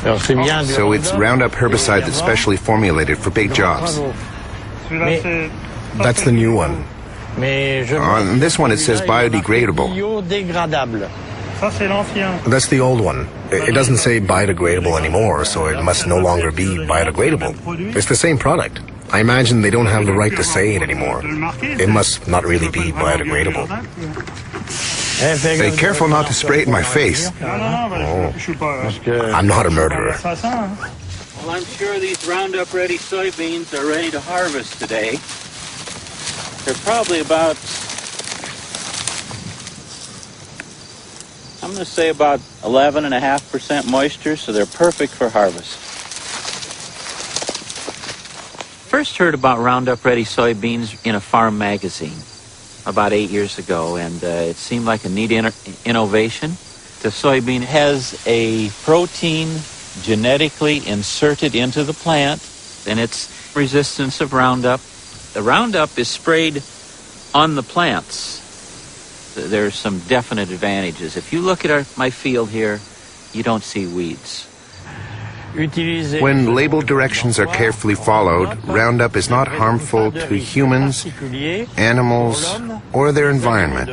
So it's Roundup herbicide that's specially formulated for big jobs. That's the new one. On this one it says biodegradable. That's the old one. It doesn't say biodegradable anymore, so it must no longer be biodegradable. It's the same product. I imagine they don't have the right to say it anymore. It must not really be biodegradable. Be careful not to spray it in my face. Oh, I'm not a murderer. Well, I'm sure these Roundup-ready soybeans are ready to harvest today. They're probably about, I'm going to say about 11.5% moisture, so they're perfect for harvest. First heard about Roundup-ready soybeans in a farm magazine about 8 years ago, and it seemed like a neat innovation. The soybean has a protein genetically inserted into the plant, and it's resistance of Roundup. The Roundup is sprayed on the plants. There's some definite advantages. If you look at my field here, you don't see weeds. When label directions are carefully followed, Roundup is not harmful to humans, animals, or their environment.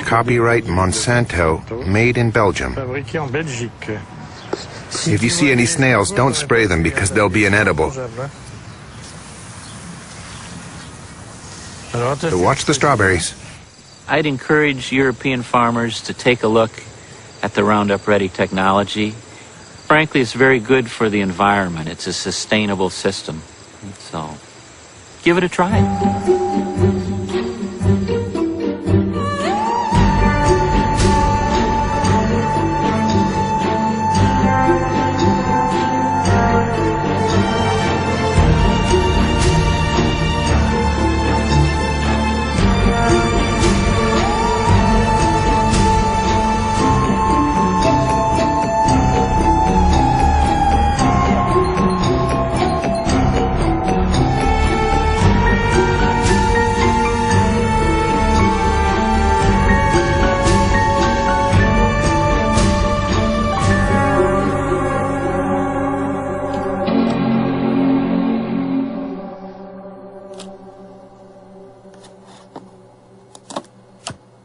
Copyright Monsanto, made in Belgium. If you see any snails, don't spray them because they'll be inedible. So watch the strawberries. I'd encourage European farmers to take a look at the Roundup Ready technology. Frankly, it's very good for the environment. It's a sustainable system. So, give it a try.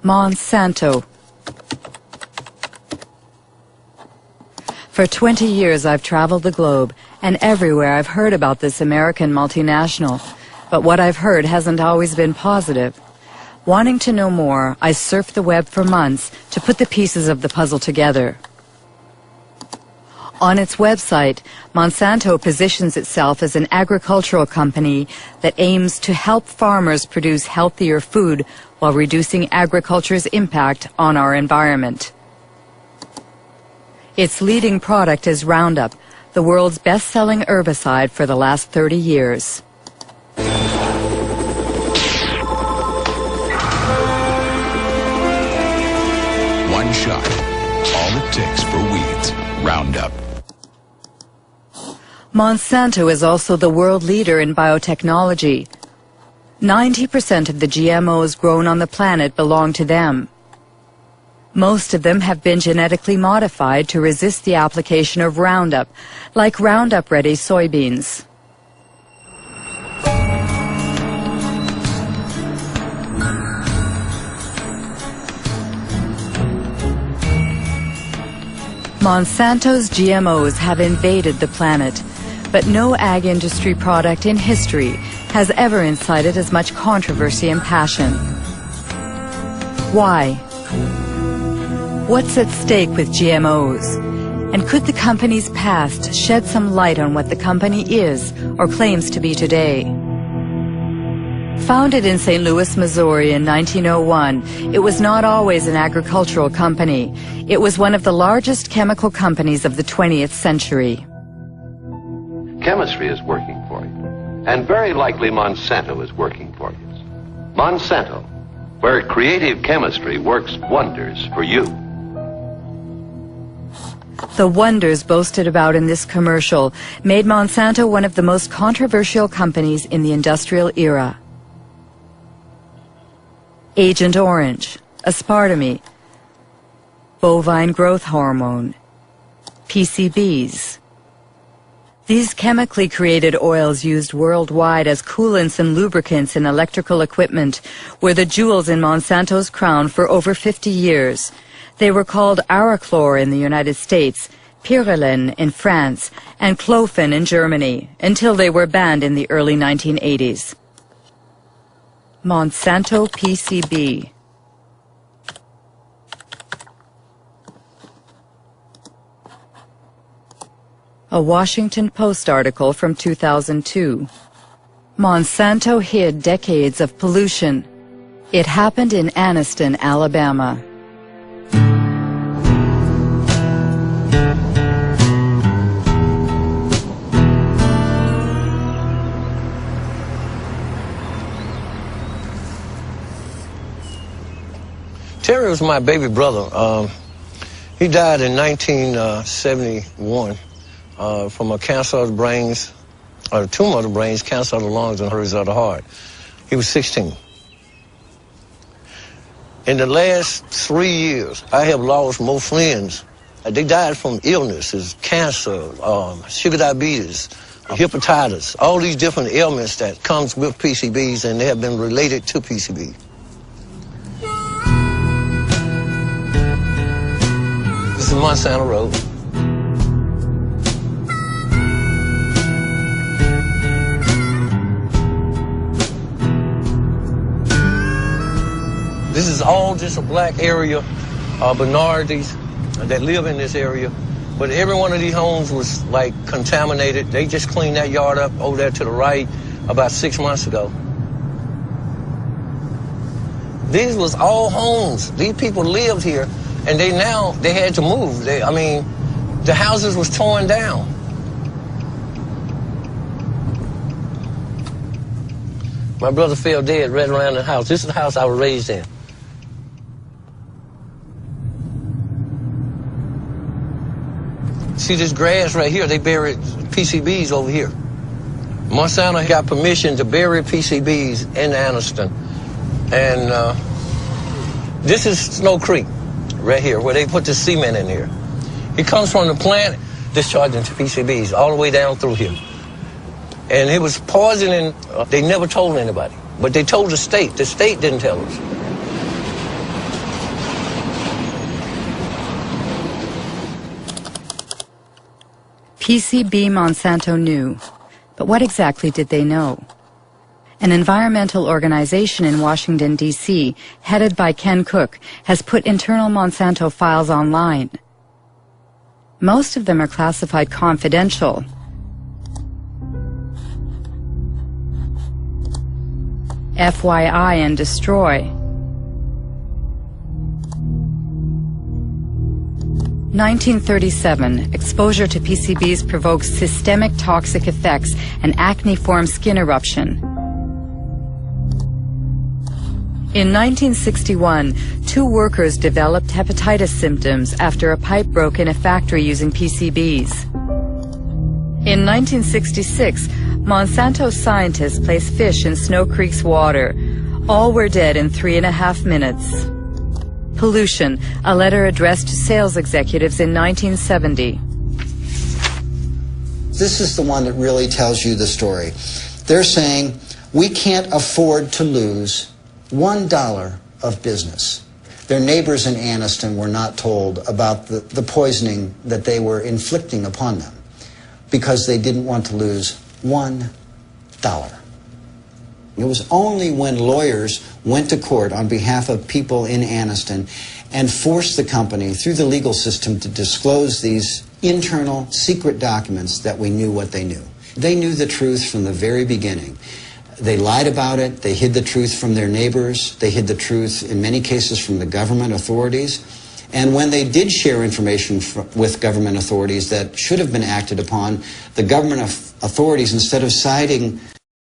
Monsanto. For 20 years I've traveled the globe, and everywhere I've heard about this American multinational. But what I've heard hasn't always been positive. Wanting to know more, I surfed the web for months to put the pieces of the puzzle together. On its website, Monsanto positions itself as an agricultural company that aims to help farmers produce healthier food while reducing agriculture's impact on our environment. Its leading product is Roundup, the world's best-selling herbicide for the last 30 years. One shot, all it takes for weeds, Roundup. Monsanto is also the world leader in biotechnology. 90% of the GMOs grown on the planet belong to them. Most of them have been genetically modified to resist the application of Roundup, like Roundup-ready soybeans. Monsanto's GMOs have invaded the planet, but no ag industry product in history has ever incited as much controversy and passion. Why? What's at stake with GMOs? And could the company's past shed some light on what the company is or claims to be today? Founded in St. Louis, Missouri in 1901, it was not always an agricultural company. It was one of the largest chemical companies of the 20th century. Chemistry is working for you, and very likely Monsanto is working for you. Monsanto, where creative chemistry works wonders for you. The wonders boasted about in this commercial made Monsanto one of the most controversial companies in the industrial era. Agent Orange, aspartame, bovine growth hormone, PCBs. These chemically created oils used worldwide as coolants and lubricants in electrical equipment were the jewels in Monsanto's crown for over 50 years. They were called Arachlor in the United States, piraleno in France, and clofen in Germany, until they were banned in the early 1980s. Monsanto PCB. A Washington Post article from 2002. Monsanto hid decades of pollution. It happened in Anniston, Alabama. Terry was my baby brother. He died in 1971 from a cancer of the brains, or a tumor of the brains, cancer of the lungs, and hers of the heart. He was 16. In the last 3 years, I have lost more friends. They died from illnesses, cancer, sugar diabetes, hepatitis, all these different ailments that comes with PCBs, and they have been related to PCB. This is Monsanto Road. This is all just a black area, minorities that live in this area. But every one of these homes was like contaminated. They just cleaned that yard up over there to the right about 6 months ago. These was all homes. These people lived here, and they had to move. The houses was torn down. My brother fell dead right around the house. This is the house I was raised in. See this grass right here? They buried PCBs over here. Monsanto got permission to bury PCBs in Anniston. And this is Snow Creek right here, where they put the cement in here. It comes from the plant discharging to PCBs all the way down through here. And it was poisoning. They never told anybody, but they told the state. The state didn't tell us. PCB Monsanto knew, but what exactly did they know? An environmental organization in Washington, D.C., headed by Ken Cook, has put internal Monsanto files online. Most of them are classified confidential. FYI and destroy. 1937, exposure to PCBs provokes systemic toxic effects and acne-form skin eruption. In 1961, 2 workers developed hepatitis symptoms after a pipe broke in a factory using PCBs. In 1966, Monsanto scientists placed fish in Snow Creek's water. All were dead in 3.5 minutes. Pollution, a letter addressed to sales executives in 1970. This is the one that really tells you the story. They're saying, we can't afford to lose $1 of business. Their neighbors in Anniston were not told about the poisoning that they were inflicting upon them because they didn't want to lose $1. It was only when lawyers went to court on behalf of people in Anniston and forced the company through the legal system to disclose these internal secret documents that we knew what they knew. They knew the truth from the very beginning. They lied about it. They hid the truth from their neighbors. They hid the truth, in many cases, from the government authorities. And when they did share information with government authorities that should have been acted upon, the government authorities, instead of siding